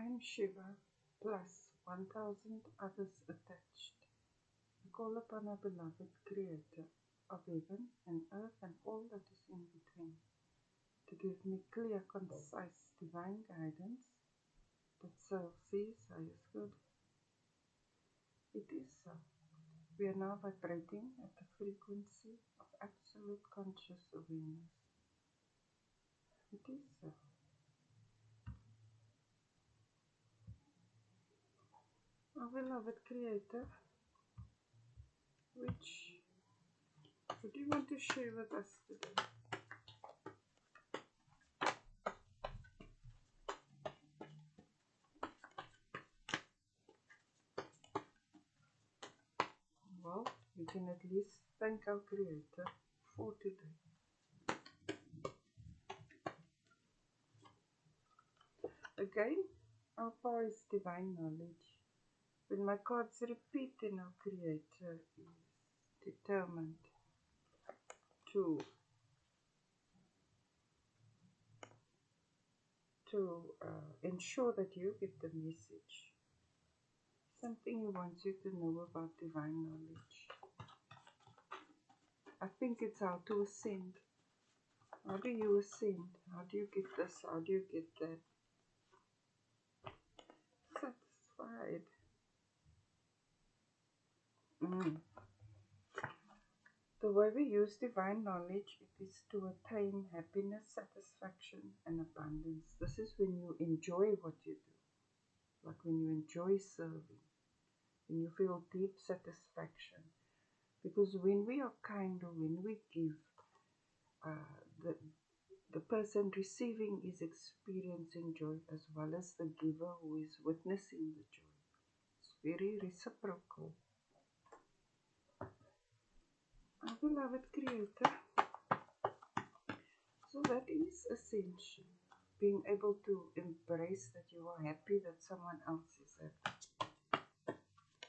I am Shiva, plus 1,000 others attached. I call upon our beloved Creator of heaven and earth and all that is in between to give me clear, concise, divine guidance that serves His highest good. It is so. We are now vibrating at the frequency of absolute conscious awareness. It is so. Our beloved Creator, what do you want to share with us today? Well, we can at least thank our Creator for today. Again, our power is divine knowledge. When my cards repeat, then our Creator is determined to ensure that you get the message. Something He wants you to know about divine knowledge. I think it's how to ascend. How do you ascend? How do you get this? How do you get that? Satisfied. The way we use divine knowledge, it is to attain happiness, satisfaction, and abundance. This is when you enjoy what you do. Like when you enjoy serving, when you feel deep satisfaction. Because when we are kind or when we give, the person receiving is experiencing joy as well as the giver who is witnessing the joy. It's very reciprocal. Our beloved Creator, so that is essential. Being able to embrace that you are happy that someone else is happy.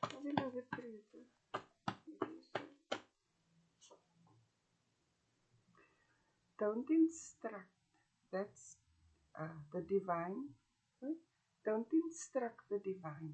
Our beloved Creator, don't instruct. That's the divine. Right? Don't instruct the divine.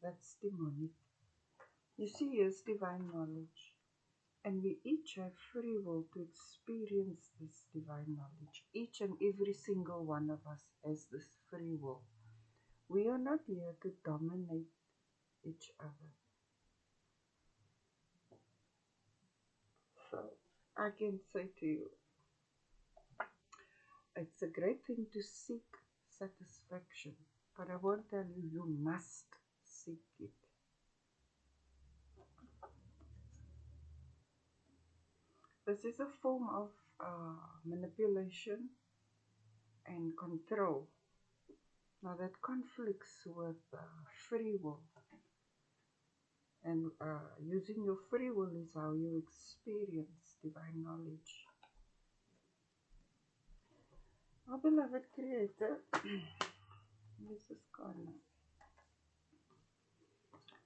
That's demonic. You see, here's divine knowledge. And we each have free will to experience this divine knowledge. Each and every single one of us has this free will. We are not here to dominate each other. So I can say to you, it's a great thing to seek satisfaction, but I won't tell you you must seek it. This is a form of manipulation and control. Now that conflicts with free will. And using your free will is how you experience divine knowledge. Our beloved Creator, this is Karna.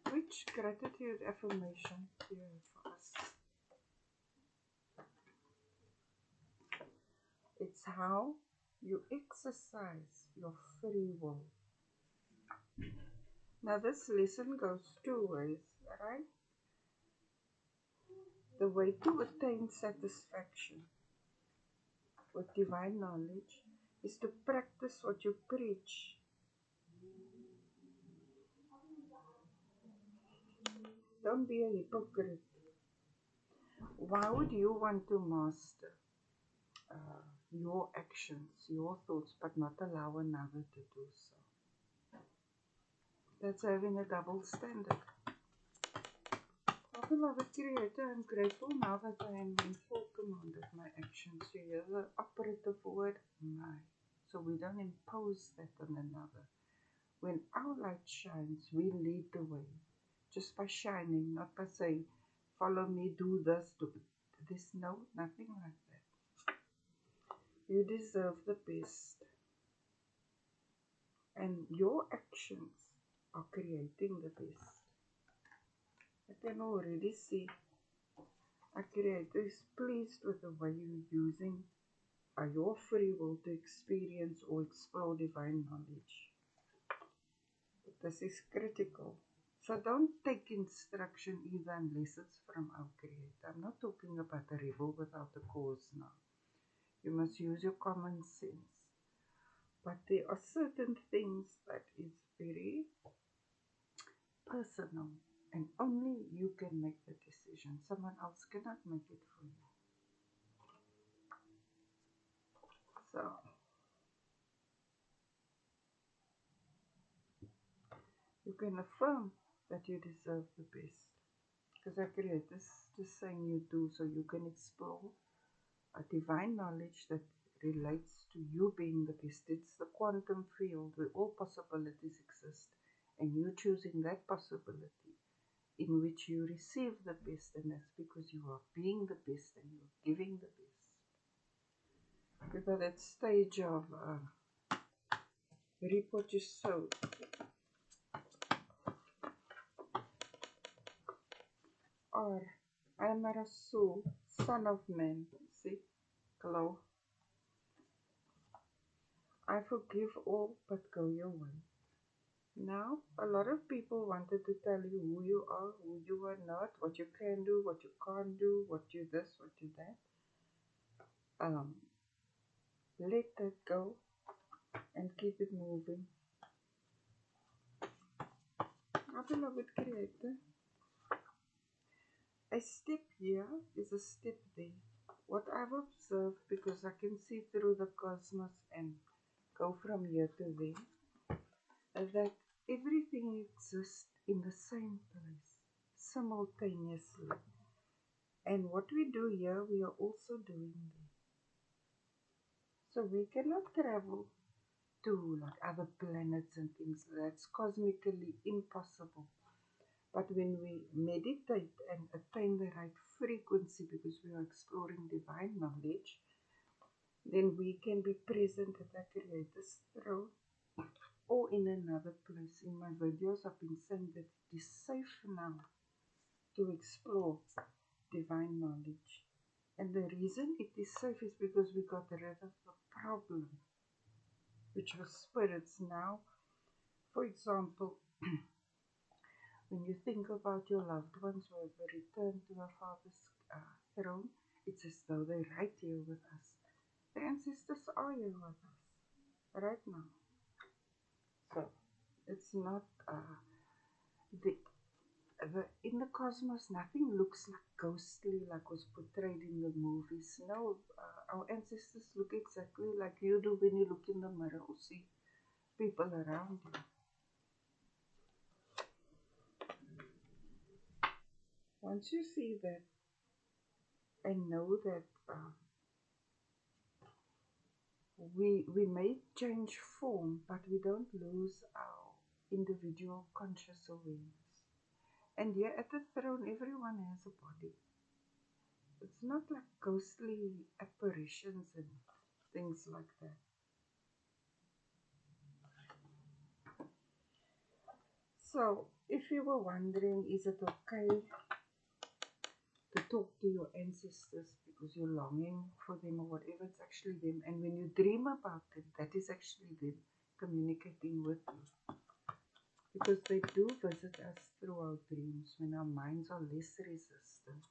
Which gratitude affirmation do you have for us? It's how you exercise your free will. Now this lesson goes two ways, right? The way to attain satisfaction with divine knowledge is to practice what you preach. Don't be a hypocrite. Why would you want to master your actions, your thoughts, but not allow another to do so? That's having a double standard. Oh, beloved Creator, I'm grateful now that I am in full command of my actions. You hear the operative word, my. So we don't impose that on another. When our light shines, we lead the way. Just by shining, not by saying, follow me, do this, do it. There's nothing like that. You deserve the best. And your actions are creating the best. I can already see our Creator is pleased with the way you're using your free will to experience or explore divine knowledge. This is critical. So don't take instruction either unless it's from our Creator. I'm not talking about a rebel without a cause now. You must use your common sense. But there are certain things that is very personal and only you can make the decision. Someone else cannot make it for you. So you can affirm that you deserve the best. Because our Creator is just saying you do, so you can explore a divine knowledge that relates to you being the best. It's the quantum field where all possibilities exist, and you choosing that possibility in which you receive the best, and that's because you are being the best and you're giving the best. Because that stage of reap what you sow. Or I am a Rasul, son of man. See, glow. I forgive all but go your way. Now, a lot of people wanted to tell you who you are, who you are not, what you can do, what you can't do, what you this, what you that. Let that go and keep it moving. Our beloved Creator, a step here is a step there. What I've observed, because I can see through the cosmos and go from here to there, that everything exists in the same place, simultaneously. And what we do here, we are also doing there. So we cannot travel to like other planets and things like that. It's cosmically impossible. But when we meditate and attain the right frequency, because we are exploring divine knowledge, then we can be present at the Creator's throne or in another place. In my videos, I've been saying that it is safe now to explore divine knowledge. And the reason it is safe is because we got rid of the problem, which was spirits. Now, for example, when you think about your loved ones who have returned to our Father's throne, it's as though they're right here with us. The ancestors are here with us right now. So it's not the in the cosmos. Nothing looks like ghostly like was portrayed in the movies. No, our ancestors look exactly like you do when you look in the mirror or see people around you. Once you see that and know that we may change form, but we don't lose our individual conscious awareness. And here at the throne, everyone has a body. It's not like ghostly apparitions and things like that. So, if you were wondering, is it okay to talk to your ancestors because you're longing for them or whatever, it's actually them. And when you dream about them, that is actually them communicating with you. Because they do visit us through our dreams when our minds are less resistant.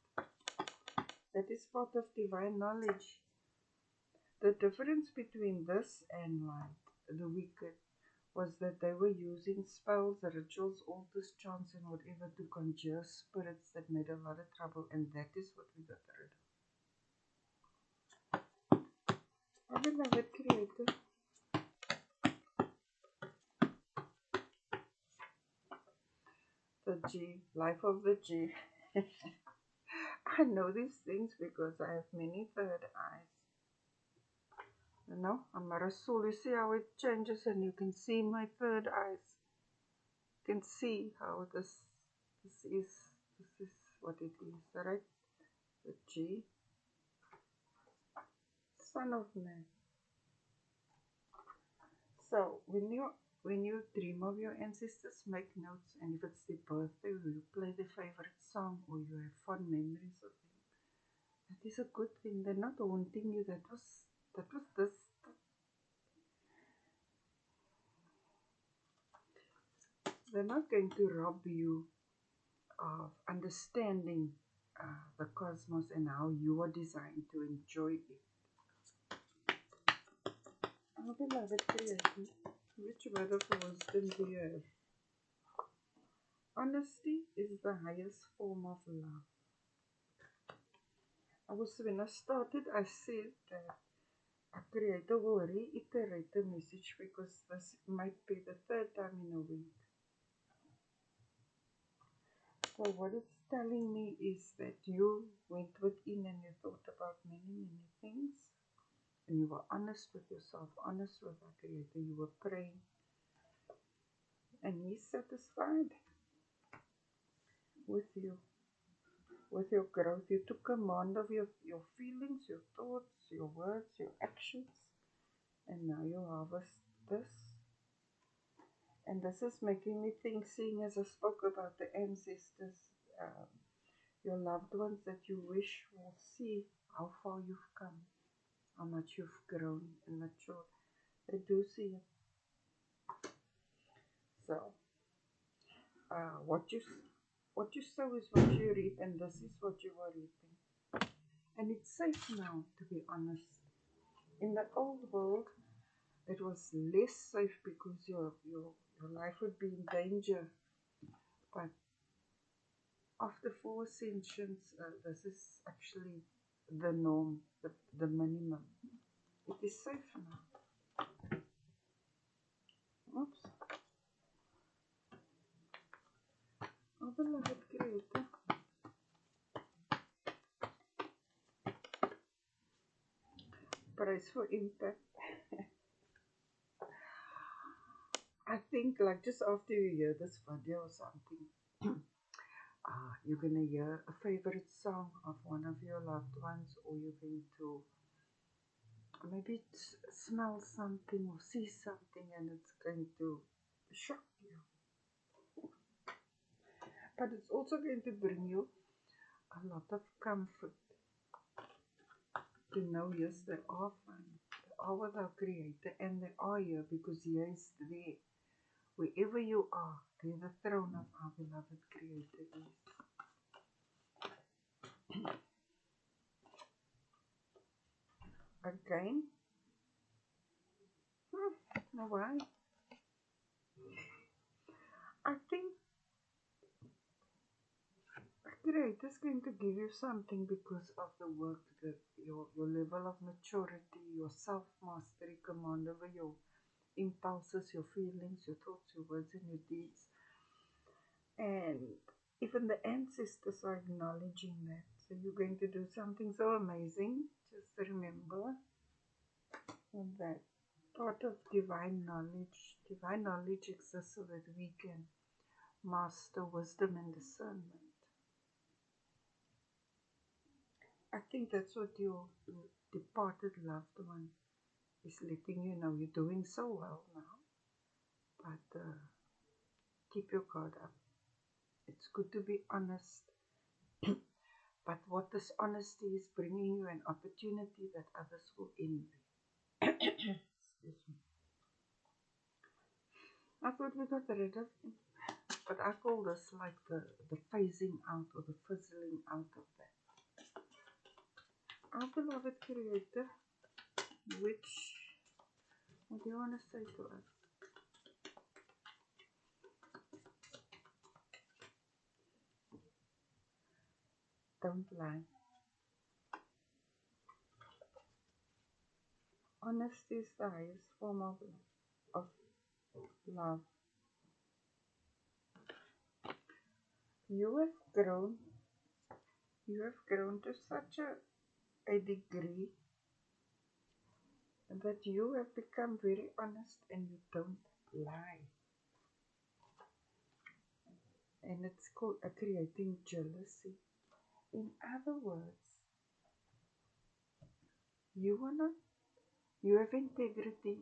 That is part of divine knowledge. The difference between this and like the wicked was that they were using spells, rituals, altars, chants, and whatever to conjure spirits that made a lot of trouble, and that is what we got rid of. Our beloved Creator, the G, life of the G. I know these things because I have many third eyes. You know, I'm a Rasul. You see how it changes, and you can see my third eyes. You can see how this is what it is, right? The G, son of man. So when you dream of your ancestors, make notes, and if it's their birthday, or you play their favorite song, or you have fond memories of them, that is a good thing. They're not haunting you. That was They're not going to rob you of understanding the cosmos and how you are designed to enjoy it. Our beloved Creator, which word of wisdom do you have? Honesty is the highest form of love. When I started, I said that a creator will reiterate the message because this might be the third time in a week. So what it's telling me is that you went within and you thought about many things, and you were honest with yourself, honest with our Creator. You were praying, and He's satisfied with you, with your growth. You took command of your feelings, your thoughts, your words, your actions, and now you harvest this. And this is making me think, seeing as I spoke about the ancestors, your loved ones that you wish will see how far you've come, how much you've grown and matured. They do see it. So, what you sow is what you reap, and this is what you are reaping. And it's safe now, to be honest. In the old world, it was less safe because your life would be in danger. But after 4 ascensions, this is actually the norm, the minimum. It is safe now. Oops. Oh, beloved Creator, praise for impact. I think like just after you hear this video or something, you're going to hear a favorite song of one of your loved ones, or you're going to maybe smell something or see something, and it's going to shock you. But it's also going to bring you a lot of comfort to know, yes, they are fine. They are with our Creator, and they are here because He is there. Wherever you are, there the throne of our beloved Creator is. Again, no why? I think Creator is going to give you something because of the work, your level of maturity, your self-mastery, command over your impulses, your feelings, your thoughts, your words, and your deeds. And even the ancestors are acknowledging that. So you're going to do something so amazing. Just remember that part of divine knowledge exists so that we can master wisdom and discernment. I think that's what your departed loved one is letting you know. You're doing so well now, but keep your guard up. It's good to be honest, but what this honesty is bringing you an opportunity that others will envy. Excuse me. I thought we got rid of him, but I call this like the phasing out or the fizzling out of that. Our beloved Creator, what do you want to say to us? Don't lie. Honesty is the highest form of love. You have grown. You have grown to such a degree that you have become very honest and you don't lie. And it's called creating jealousy. In other words, you have integrity.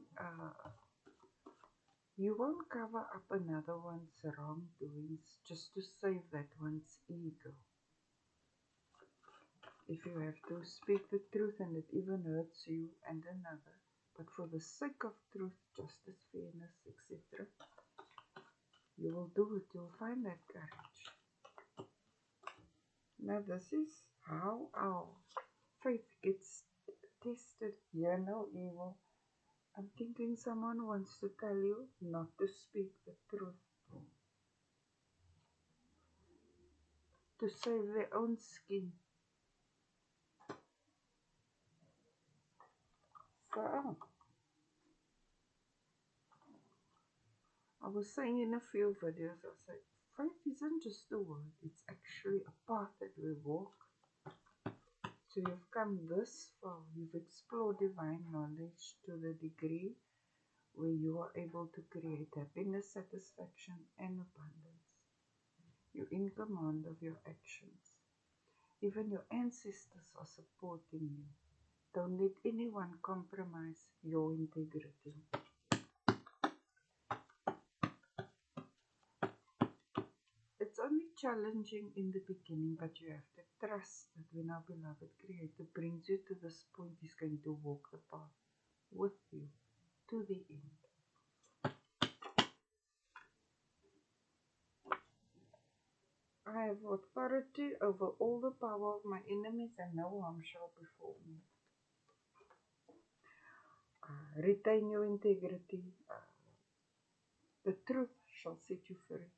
You won't cover up another one's wrongdoings just to save that one's ego. If you have to speak the truth and it even hurts you and another, but for the sake of truth, justice, fairness, etc., you will do it, you'll find that courage. Now, this is how our faith gets tested. Hear no evil. I'm thinking someone wants to tell you not to speak the truth, to save their own skin. So, I was saying in a few videos, I said, faith isn't just a word, it's actually a path that we walk. So you've come this far, you've explored divine knowledge to the degree where you are able to create happiness, satisfaction, and abundance. You're in command of your actions. Even your ancestors are supporting you. Don't let anyone compromise your integrity. It's only challenging in the beginning, but you have to trust that when our beloved Creator brings you to this point, He's going to walk the path with you to the end. I have authority over all the power of my enemies, and no harm shall befall me. Retain your integrity. The truth shall set you free.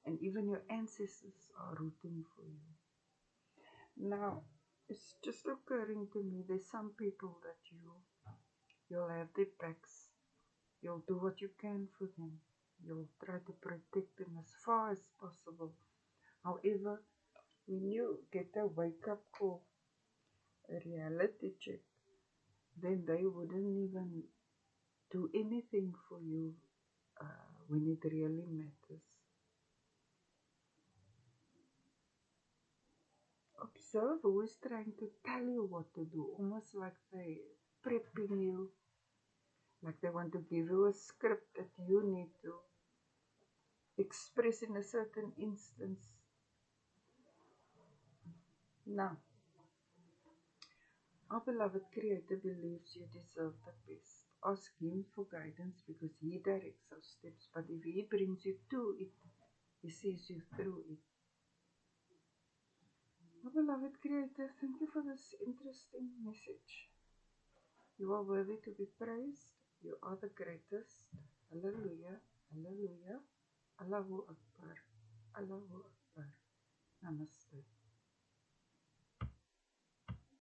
And even your ancestors are rooting for you. Now, it's just occurring to me, there's some people that you'll have their backs. You'll do what you can for them. You'll try to protect them as far as possible. However, when you get a wake-up call, a reality check, then they wouldn't even do anything for you when it really matters. Observe who is trying to tell you what to do, almost like they prepping you, like they want to give you a script that you need to express in a certain instance. Now, our beloved Creator believes you deserve the best. Ask Him for guidance because He directs our steps, but if He brings you to it, He sees you through it. Our beloved Creator, thank you for this interesting message. You are worthy to be praised. You are the greatest. Hallelujah. Hallelujah. Allahu Akbar. Allahu Akbar. Namaste.